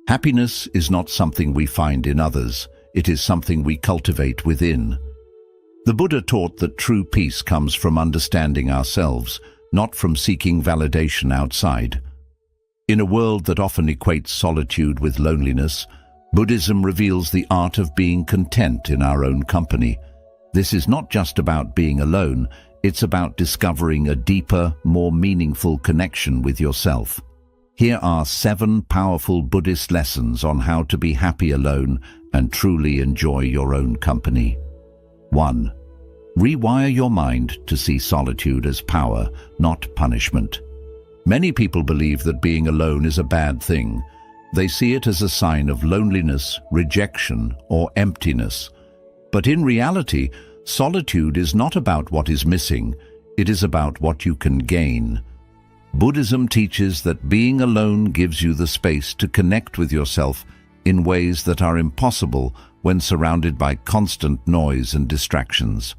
Happiness is not something we find in others, it is something we cultivate within. The Buddha taught that true peace comes from understanding ourselves, not from seeking validation outside. In a world that often equates solitude with loneliness, Buddhism reveals the art of being content in our own company. This is not just about being alone, it's about discovering a deeper, more meaningful connection with yourself. Here are 7 powerful Buddhist lessons on how to be happy alone and truly enjoy your own company. 1. Rewire your mind to see solitude as power, not punishment. Many people believe that being alone is a bad thing. They see it as a sign of loneliness, rejection, or emptiness. But in reality, solitude is not about what is missing, it is about what you can gain. Buddhism teaches that being alone gives you the space to connect with yourself in ways that are impossible when surrounded by constant noise and distractions.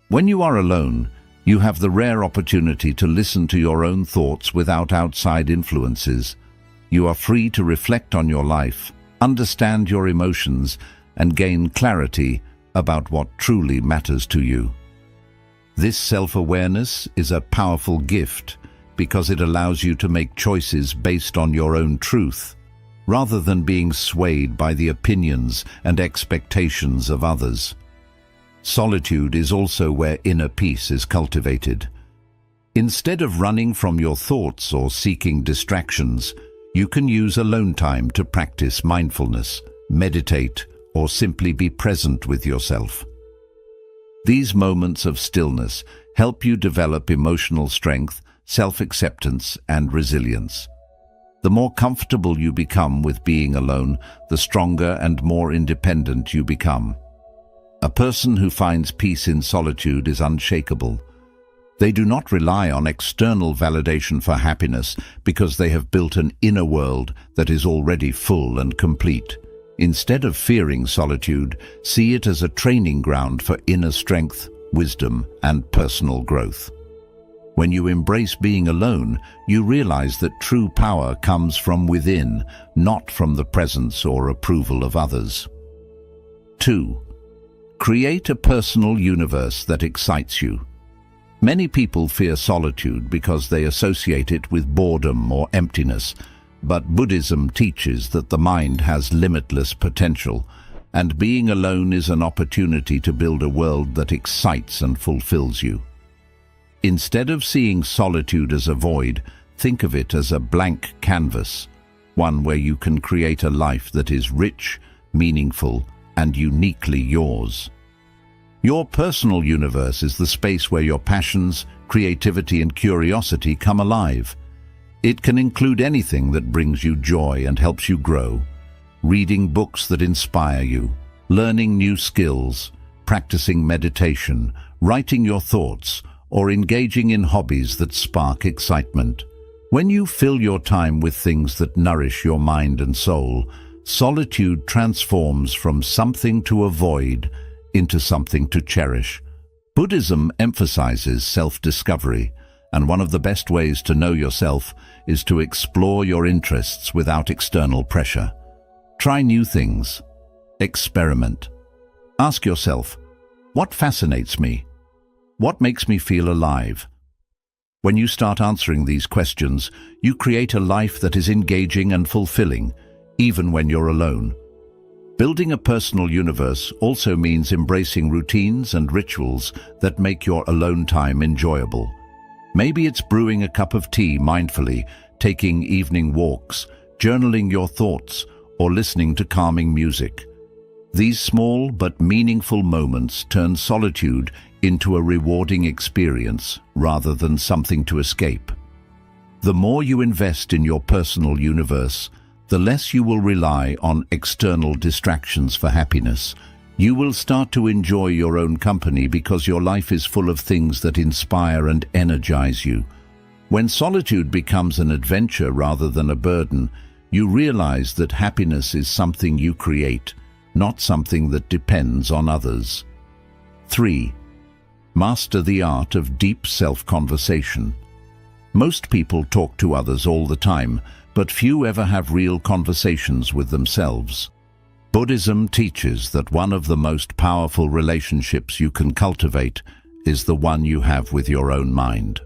When you are alone, you have the rare opportunity to listen to your own thoughts without outside influences. You are free to reflect on your life, understand your emotions, and gain clarity about what truly matters to you. This self-awareness is a powerful gift because it allows you to make choices based on your own truth, rather than being swayed by the opinions and expectations of others. Solitude is also where inner peace is cultivated. Instead of running from your thoughts or seeking distractions, you can use alone time to practice mindfulness, meditate, or simply be present with yourself. These moments of stillness help you develop emotional strength, self-acceptance, and resilience. The more comfortable you become with being alone, the stronger and more independent you become. A person who finds peace in solitude is unshakable. They do not rely on external validation for happiness because they have built an inner world that is already full and complete. Instead of fearing solitude, see it as a training ground for inner strength, wisdom, and personal growth. When you embrace being alone, you realize that true power comes from within, not from the presence or approval of others. 2. Create a personal universe that excites you. Many people fear solitude because they associate it with boredom or emptiness, but Buddhism teaches that the mind has limitless potential, and being alone is an opportunity to build a world that excites and fulfills you. Instead of seeing solitude as a void, think of it as a blank canvas, one where you can create a life that is rich, meaningful, and uniquely yours. Your personal universe is the space where your passions, creativity, and curiosity come alive. It can include anything that brings you joy and helps you grow, reading books that inspire you, learning new skills, practicing meditation, writing your thoughts, or engaging in hobbies that spark excitement. When you fill your time with things that nourish your mind and soul, solitude transforms from something to avoid into something to cherish. Buddhism emphasizes self-discovery, and one of the best ways to know yourself is to explore your interests without external pressure. Try new things. Experiment. Ask yourself, what fascinates me? What makes me feel alive? When you start answering these questions, you create a life that is engaging and fulfilling, even when you're alone. Building a personal universe also means embracing routines and rituals that make your alone time enjoyable. Maybe it's brewing a cup of tea mindfully, taking evening walks, journaling your thoughts, or listening to calming music. These small but meaningful moments turn solitude into a rewarding experience rather than something to escape. The more you invest in your personal universe, the less you will rely on external distractions for happiness. You will start to enjoy your own company because your life is full of things that inspire and energize you. When solitude becomes an adventure rather than a burden, you realize that happiness is something you create, not something that depends on others. 3. Master the art of deep self-conversation. Most people talk to others all the time, but few ever have real conversations with themselves. Buddhism teaches that one of the most powerful relationships you can cultivate is the one you have with your own mind.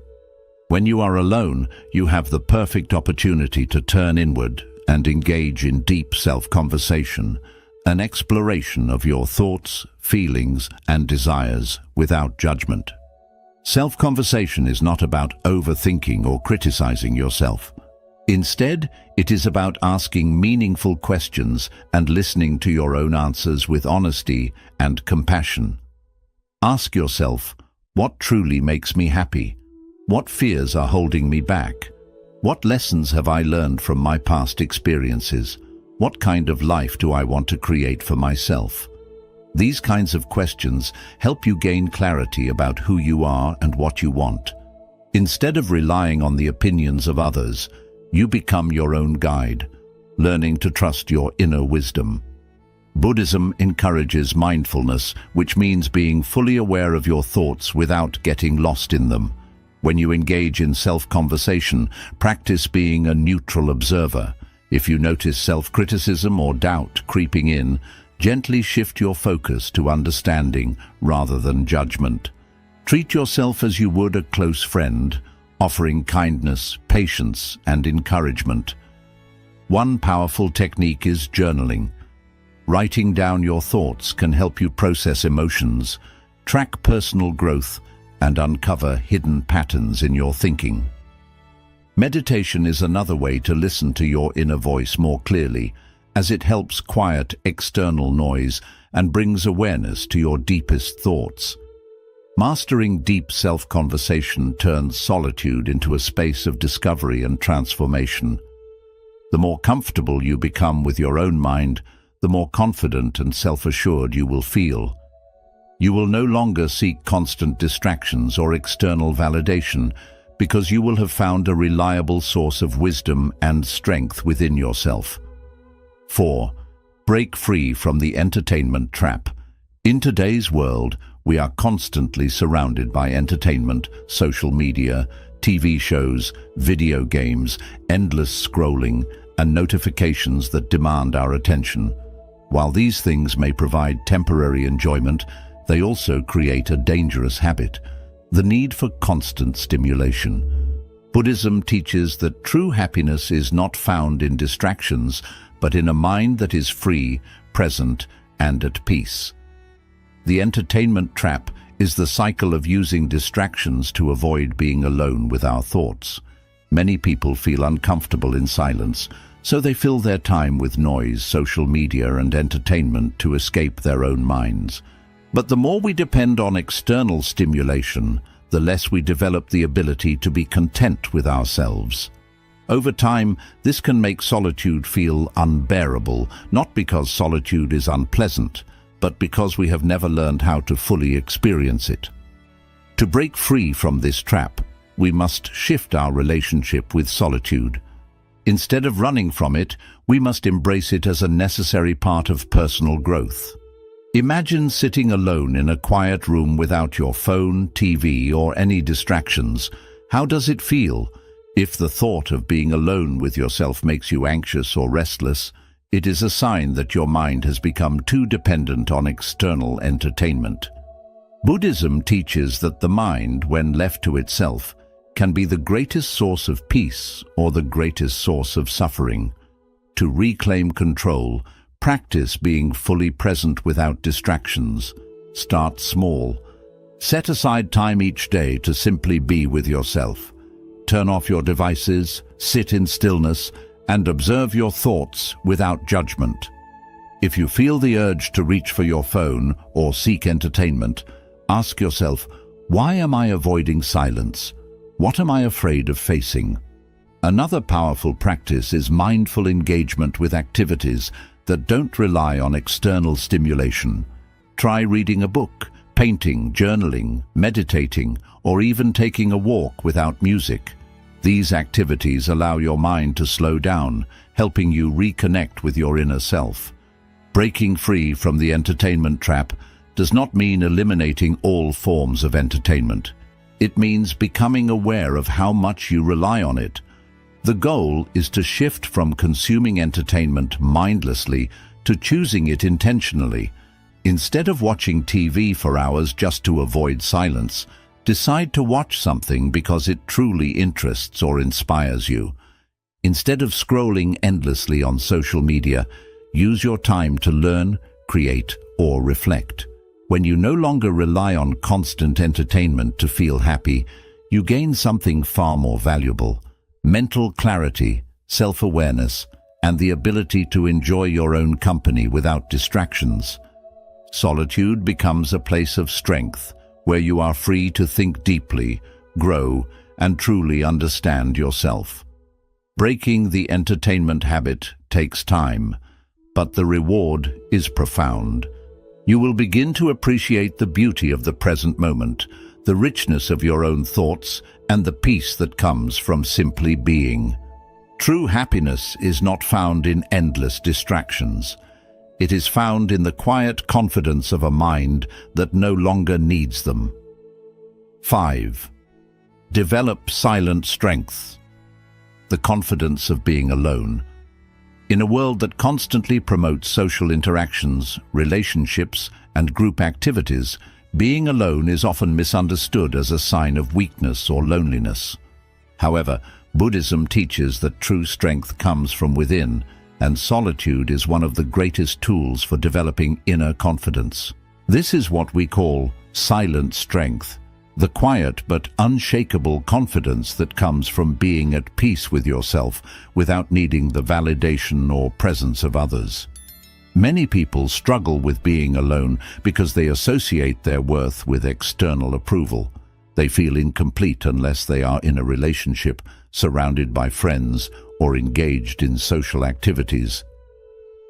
When you are alone, you have the perfect opportunity to turn inward and engage in deep self-conversation, an exploration of your thoughts, feelings, and desires without judgment. Self-conversation is not about overthinking or criticizing yourself. Instead, it is about asking meaningful questions and listening to your own answers with honesty and compassion. Ask yourself, what truly makes me happy? What fears are holding me back? What lessons have I learned from my past experiences? What kind of life do I want to create for myself? These kinds of questions help you gain clarity about who you are and what you want. Instead of relying on the opinions of others, you become your own guide, learning to trust your inner wisdom. Buddhism encourages mindfulness, which means being fully aware of your thoughts without getting lost in them. When you engage in self-conversation, practice being a neutral observer. If you notice self-criticism or doubt creeping in, gently shift your focus to understanding rather than judgment. Treat yourself as you would a close friend, offering kindness, patience, and encouragement. One powerful technique is journaling. Writing down your thoughts can help you process emotions, track personal growth, and uncover hidden patterns in your thinking. Meditation is another way to listen to your inner voice more clearly, as it helps quiet external noise and brings awareness to your deepest thoughts. Mastering deep self-conversation turns solitude into a space of discovery and transformation. The more comfortable you become with your own mind, the more confident and self-assured you will feel. You will no longer seek constant distractions or external validation because you will have found a reliable source of wisdom and strength within yourself. 4. Break free from the entertainment trap. In today's world, we are constantly surrounded by entertainment, social media, TV shows, video games, endless scrolling, and notifications that demand our attention. While these things may provide temporary enjoyment, they also create a dangerous habit, the need for constant stimulation. Buddhism teaches that true happiness is not found in distractions, but in a mind that is free, present, and at peace. The entertainment trap is the cycle of using distractions to avoid being alone with our thoughts. Many people feel uncomfortable in silence, so they fill their time with noise, social media, and entertainment to escape their own minds. But the more we depend on external stimulation, the less we develop the ability to be content with ourselves. Over time, this can make solitude feel unbearable, not because solitude is unpleasant, but because we have never learned how to fully experience it. To break free from this trap, we must shift our relationship with solitude. Instead of running from it, we must embrace it as a necessary part of personal growth. Imagine sitting alone in a quiet room without your phone, TV, or any distractions. How does it feel? If the thought of being alone with yourself makes you anxious or restless, it is a sign that your mind has become too dependent on external entertainment. Buddhism teaches that the mind, when left to itself, can be the greatest source of peace or the greatest source of suffering. To reclaim control, practice being fully present without distractions. Start small. Set aside time each day to simply be with yourself. Turn off your devices, sit in stillness, and observe your thoughts without judgment. If you feel the urge to reach for your phone or seek entertainment, ask yourself, why am I avoiding silence? What am I afraid of facing? Another powerful practice is mindful engagement with activities that don't rely on external stimulation. Try reading a book, painting, journaling, meditating, or even taking a walk without music. These activities allow your mind to slow down, helping you reconnect with your inner self. Breaking free from the entertainment trap does not mean eliminating all forms of entertainment. It means becoming aware of how much you rely on it. The goal is to shift from consuming entertainment mindlessly to choosing it intentionally. Instead of watching TV for hours just to avoid silence, decide to watch something because it truly interests or inspires you. Instead of scrolling endlessly on social media, use your time to learn, create, or reflect. When you no longer rely on constant entertainment to feel happy, you gain something far more valuable: mental clarity, self-awareness, and the ability to enjoy your own company without distractions. Solitude becomes a place of strength, where you are free to think deeply, grow, and truly understand yourself. Breaking the entertainment habit takes time, but the reward is profound. You will begin to appreciate the beauty of the present moment, the richness of your own thoughts, and the peace that comes from simply being. True happiness is not found in endless distractions. It is found in the quiet confidence of a mind that no longer needs them. 5. Develop silent strength. The confidence of being alone. In a world that constantly promotes social interactions, relationships, and group activities, being alone is often misunderstood as a sign of weakness or loneliness. However, Buddhism teaches that true strength comes from within, and solitude is one of the greatest tools for developing inner confidence. This is what we call silent strength, the quiet but unshakable confidence that comes from being at peace with yourself without needing the validation or presence of others. Many people struggle with being alone because they associate their worth with external approval. They feel incomplete unless they are in a relationship, surrounded by friends, or engaged in social activities.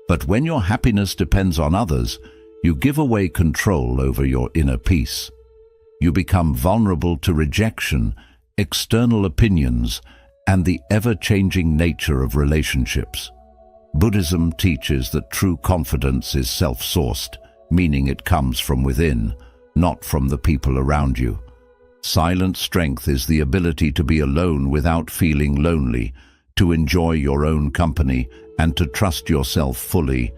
But when your happiness depends on others, you give away control over your inner peace. You become vulnerable to rejection, external opinions, and the ever-changing nature of relationships. Buddhism teaches that true confidence is self-sourced, meaning it comes from within, not from the people around you. Silent strength is the ability to be alone without feeling lonely, to enjoy your own company, and to trust yourself fully.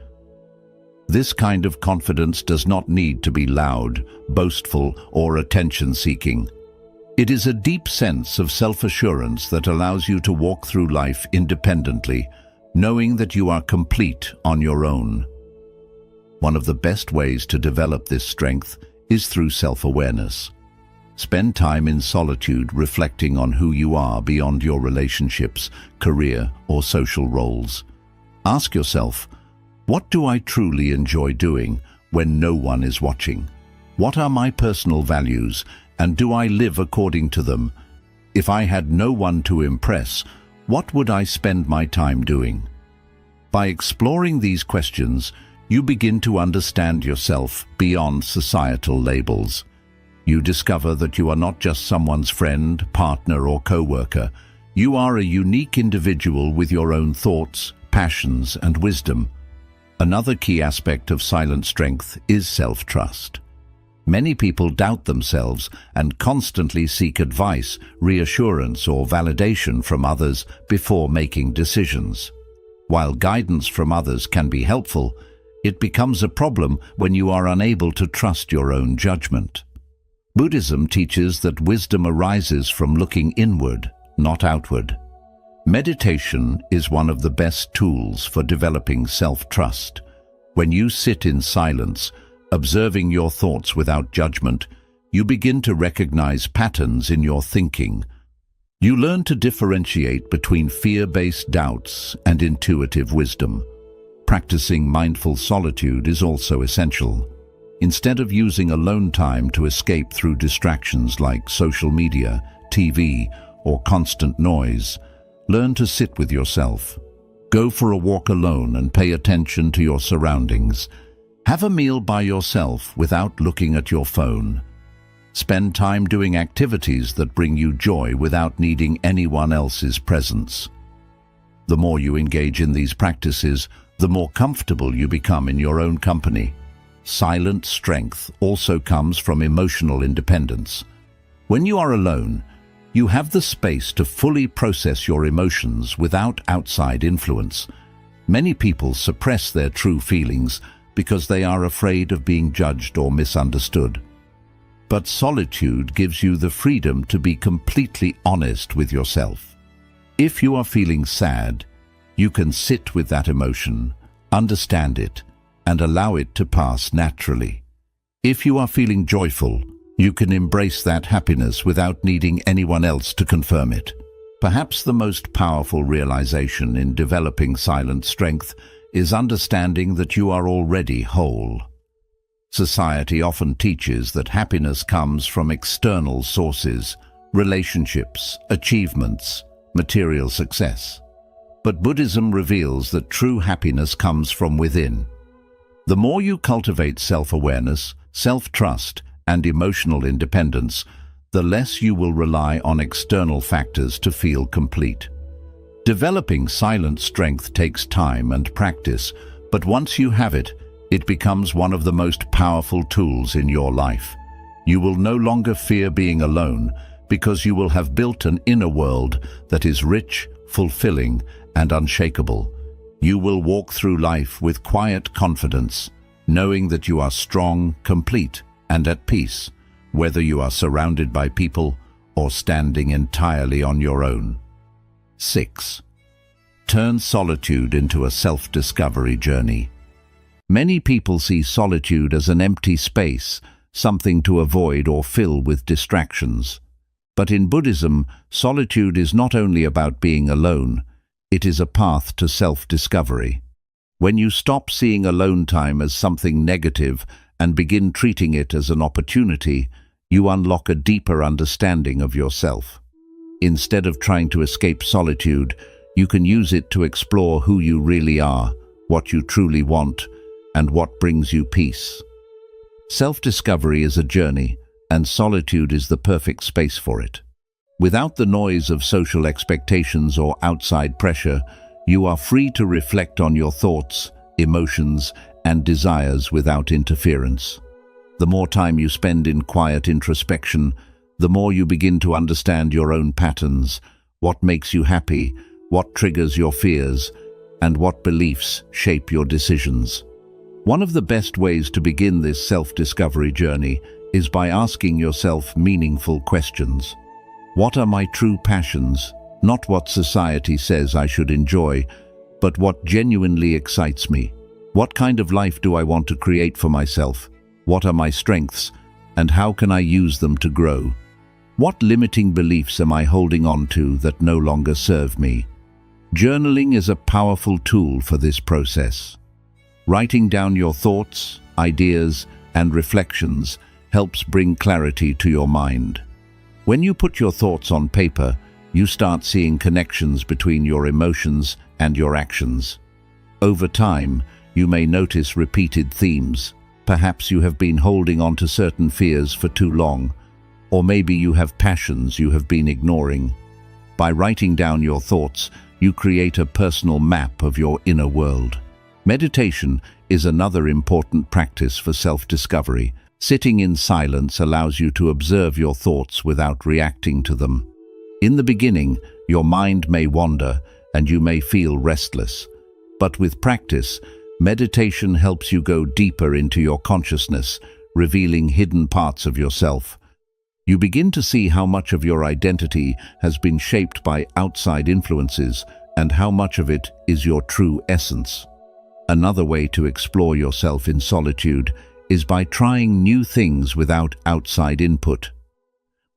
This kind of confidence does not need to be loud, boastful, or attention-seeking. It is a deep sense of self-assurance that allows you to walk through life independently, knowing that you are complete on your own. One of the best ways to develop this strength is through self-awareness. Spend time in solitude reflecting on who you are beyond your relationships, career, or social roles. Ask yourself, what do I truly enjoy doing when no one is watching? What are my personal values, and do I live according to them? If I had no one to impress, what would I spend my time doing? By exploring these questions, you begin to understand yourself beyond societal labels. You discover that you are not just someone's friend, partner, or co-worker. You are a unique individual with your own thoughts, passions, and wisdom. Another key aspect of silent strength is self-trust. Many people doubt themselves and constantly seek advice, reassurance, or validation from others before making decisions. While guidance from others can be helpful, it becomes a problem when you are unable to trust your own judgment. Buddhism teaches that wisdom arises from looking inward, not outward. Meditation is one of the best tools for developing self-trust. When you sit in silence, observing your thoughts without judgment, you begin to recognize patterns in your thinking. You learn to differentiate between fear-based doubts and intuitive wisdom. Practicing mindful solitude is also essential. Instead of using alone time to escape through distractions like social media, TV, or constant noise, learn to sit with yourself. Go for a walk alone and pay attention to your surroundings. Have a meal by yourself without looking at your phone. Spend time doing activities that bring you joy without needing anyone else's presence. The more you engage in these practices, the more comfortable you become in your own company. Silent strength also comes from emotional independence. When you are alone, You have the space to fully process your emotions without outside influence. Many people suppress their true feelings because they are afraid of being judged or misunderstood. But solitude gives you the freedom to be completely honest with yourself. If you are feeling sad, you can sit with that emotion, understand it, and allow it to pass naturally. If you are feeling joyful, you can embrace that happiness without needing anyone else to confirm it. Perhaps the most powerful realization in developing silent strength is understanding that you are already whole. Society often teaches that happiness comes from external sources, relationships, achievements, material success. But Buddhism reveals that true happiness comes from within. The more you cultivate self-awareness, self-trust, and emotional independence, the less you will rely on external factors to feel complete. Developing silent strength takes time and practice, but once you have it, it becomes one of the most powerful tools in your life. You will no longer fear being alone because you will have built an inner world that is rich, fulfilling, and unshakable. You will walk through life with quiet confidence, knowing that you are strong, complete, and at peace, whether you are surrounded by people or standing entirely on your own. 6. Turn solitude into a self-discovery journey. Many people see solitude as an empty space, something to avoid or fill with distractions. But in Buddhism, solitude is not only about being alone, it is a path to self-discovery. When you stop seeing alone time as something negative and begin treating it as an opportunity, you unlock a deeper understanding of yourself. Instead of trying to escape solitude, you can use it to explore who you really are, what you truly want, and what brings you peace. Self-discovery is a journey, and solitude is the perfect space for it. Without the noise of social expectations or outside pressure, you are free to reflect on your thoughts, emotions, and desires without interference. The more time you spend in quiet introspection, the more you begin to understand your own patterns, what makes you happy, what triggers your fears, and what beliefs shape your decisions. One of the best ways to begin this self-discovery journey is by asking yourself meaningful questions. What are my true passions? Not what society says I should enjoy, but what genuinely excites me. What kind of life do I want to create for myself? What are my strengths, and how can I use them to grow? What limiting beliefs am I holding on to that no longer serve me? Journaling is a powerful tool for this process. Writing down your thoughts, ideas, and reflections helps bring clarity to your mind. When you put your thoughts on paper, you start seeing connections between your emotions and your actions. Over time, you may notice repeated themes. Perhaps you have been holding on to certain fears for too long, or maybe you have passions you have been ignoring. By writing down your thoughts, you create a personal map of your inner world. Meditation is another important practice for self-discovery. Sitting in silence allows you to observe your thoughts without reacting to them. In the beginning, your mind may wander and you may feel restless. But with practice, meditation helps you go deeper into your consciousness, revealing hidden parts of yourself. You begin to see how much of your identity has been shaped by outside influences and how much of it is your true essence. Another way to explore yourself in solitude is by trying new things without outside input.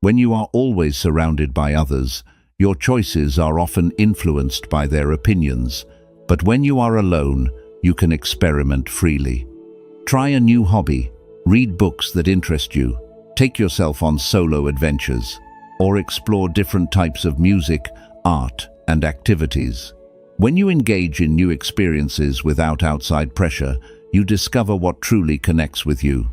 When you are always surrounded by others, your choices are often influenced by their opinions, but when you are alone, you can experiment freely. Try a new hobby, read books that interest you, take yourself on solo adventures, or explore different types of music, art, and activities. When you engage in new experiences without outside pressure, you discover what truly connects with you.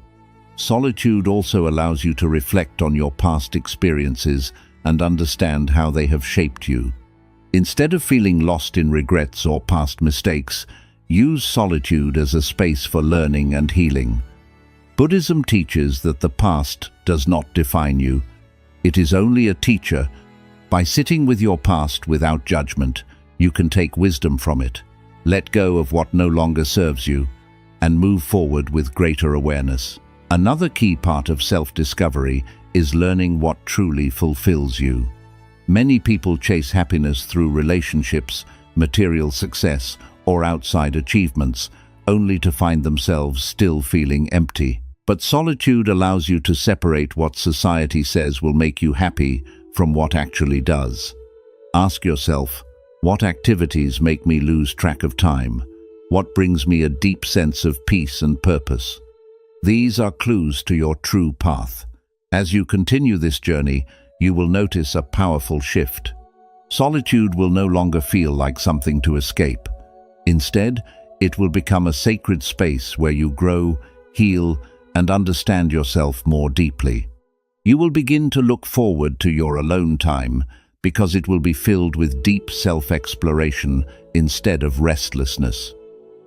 Solitude also allows you to reflect on your past experiences and understand how they have shaped you. Instead of feeling lost in regrets or past mistakes, use solitude as a space for learning and healing. Buddhism teaches that the past does not define you. It is only a teacher By sitting with your past without judgment, you can take wisdom from it, let go of what no longer serves you, and move forward with greater awareness. Another key part of self-discovery is learning what truly fulfills you. Many people chase happiness through relationships, material success, or outside achievements, only to find themselves still feeling empty. But solitude allows you to separate what society says will make you happy from what actually does. Ask yourself, what activities make me lose track of time? What brings me a deep sense of peace and purpose? These are clues to your true path. As you continue this journey, you will notice a powerful shift. Solitude will no longer feel like something to escape. Instead, it will become a sacred space where you grow, heal, and understand yourself more deeply. You will begin to look forward to your alone time because it will be filled with deep self-exploration instead of restlessness.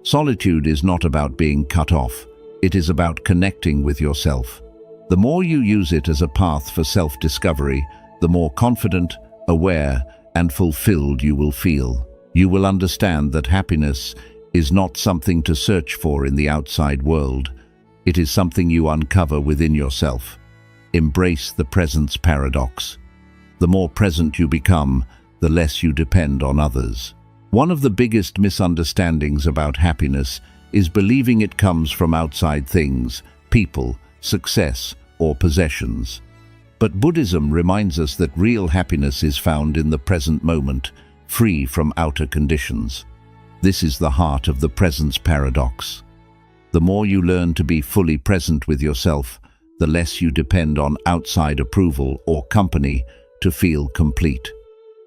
Solitude is not about being cut off. It is about connecting with yourself. The more you use it as a path for self-discovery, the more confident, aware, and fulfilled you will feel. You will understand that happiness is not something to search for in the outside world. It is something you uncover within yourself. Embrace the presence paradox. The more present you become, the less you depend on others. One of the biggest misunderstandings about happiness is believing it comes from outside things, people, success, or possessions. But Buddhism reminds us that real happiness is found in the present moment, free from outer conditions. This is the heart of the presence paradox. The more you learn to be fully present with yourself, the less you depend on outside approval or company to feel complete.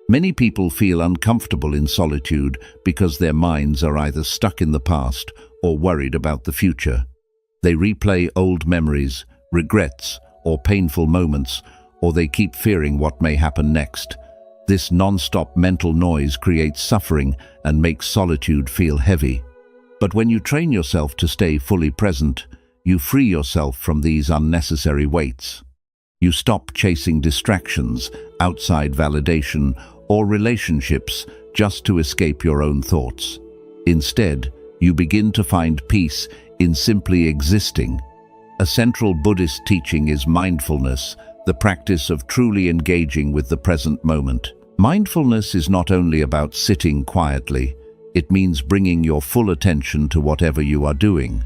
Many people feel uncomfortable in solitude because their minds are either stuck in the past or worried about the future. They replay old memories, regrets, or painful moments, or they keep fearing what may happen next. This non-stop mental noise creates suffering and makes solitude feel heavy. But when you train yourself to stay fully present, you free yourself from these unnecessary weights. You stop chasing distractions, outside validation, or relationships just to escape your own thoughts. Instead, you begin to find peace in simply existing. A central Buddhist teaching is mindfulness, the practice of truly engaging with the present moment. Mindfulness is not only about sitting quietly, it means bringing your full attention to whatever you are doing.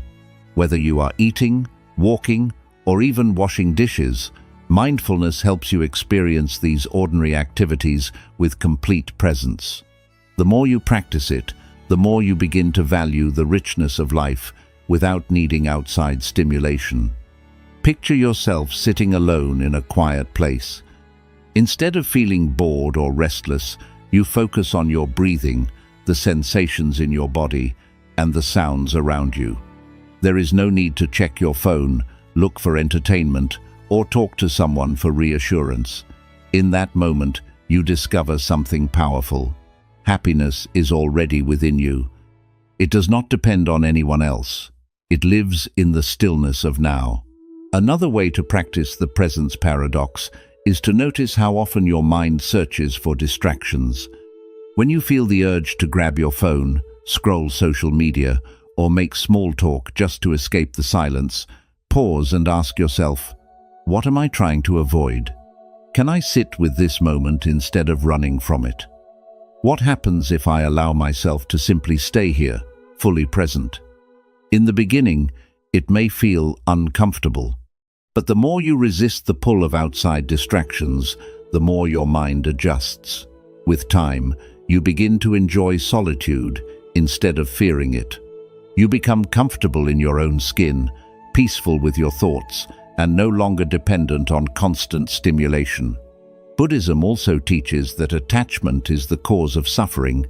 Whether you are eating, walking, or even washing dishes, mindfulness helps you experience these ordinary activities with complete presence. The more you practice it, the more you begin to value the richness of life without needing outside stimulation. Picture yourself sitting alone in a quiet place. Instead of feeling bored or restless, you focus on your breathing, the sensations in your body, and the sounds around you. There is no need to check your phone, look for entertainment, or talk to someone for reassurance. In that moment, you discover something powerful. Happiness is already within you. It does not depend on anyone else. It lives in the stillness of now. Another way to practice the presence paradox is to notice how often your mind searches for distractions. When you feel the urge to grab your phone, scroll social media, or make small talk just to escape the silence, pause and ask yourself, what am I trying to avoid? Can I sit with this moment instead of running from it? What happens if I allow myself to simply stay here, fully present? In the beginning, it may feel uncomfortable, but the more you resist the pull of outside distractions, the more your mind adjusts. With time, you begin to enjoy solitude instead of fearing it. You become comfortable in your own skin, peaceful with your thoughts, and no longer dependent on constant stimulation. Buddhism also teaches that attachment is the cause of suffering.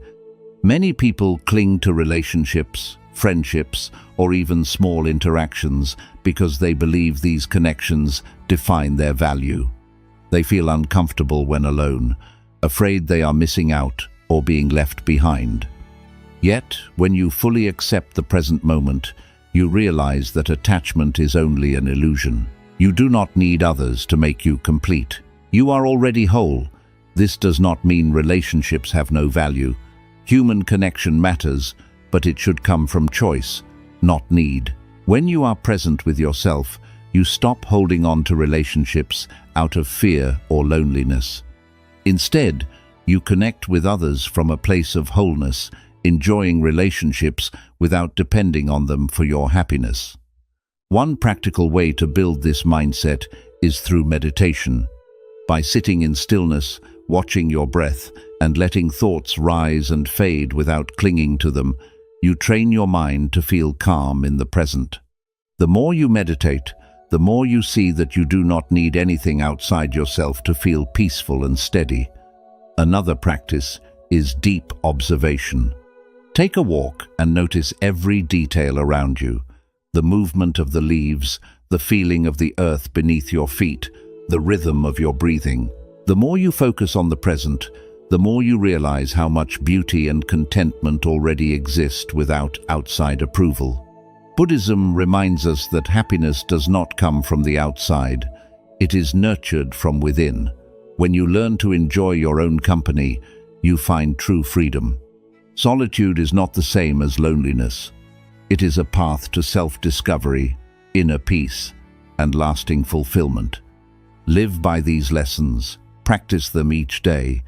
Many people cling to relationships, friendships, or even small interactions because they believe these connections define their value. They feel uncomfortable when alone, afraid they are missing out or being left behind. Yet, when you fully accept the present moment, you realize that attachment is only an illusion. You do not need others to make you complete. You are already whole, This does not mean relationships have no value. Human connection matters, but it should come from choice, not need. When you are present with yourself, you stop holding on to relationships out of fear or loneliness. Instead, you connect with others from a place of wholeness, enjoying relationships without depending on them for your happiness. One practical way to build this mindset is through meditation. By sitting in stillness, watching your breath, and letting thoughts rise and fade without clinging to them, you train your mind to feel calm in the present. The more you meditate, the more you see that you do not need anything outside yourself to feel peaceful and steady. Another practice is deep observation. Take a walk and notice every detail around you: the movement of the leaves, the feeling of the earth beneath your feet, the rhythm of your breathing. The more you focus on the present, the more you realize how much beauty and contentment already exist without outside approval. Buddhism reminds us that happiness does not come from the outside. It is nurtured from within. When you learn to enjoy your own company, you find true freedom. Solitude is not the same as loneliness. It is a path to self-discovery, inner peace, and lasting fulfillment. Live by these lessons, practice them each day,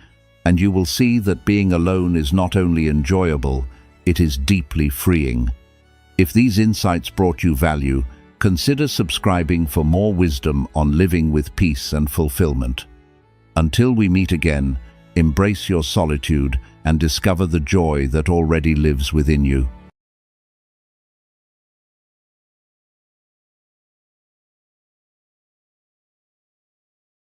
and you will see that being alone is not only enjoyable, it is deeply freeing. If these insights brought you value, consider subscribing for more wisdom on living with peace and fulfillment. Until we meet again, embrace your solitude and discover the joy that already lives within you.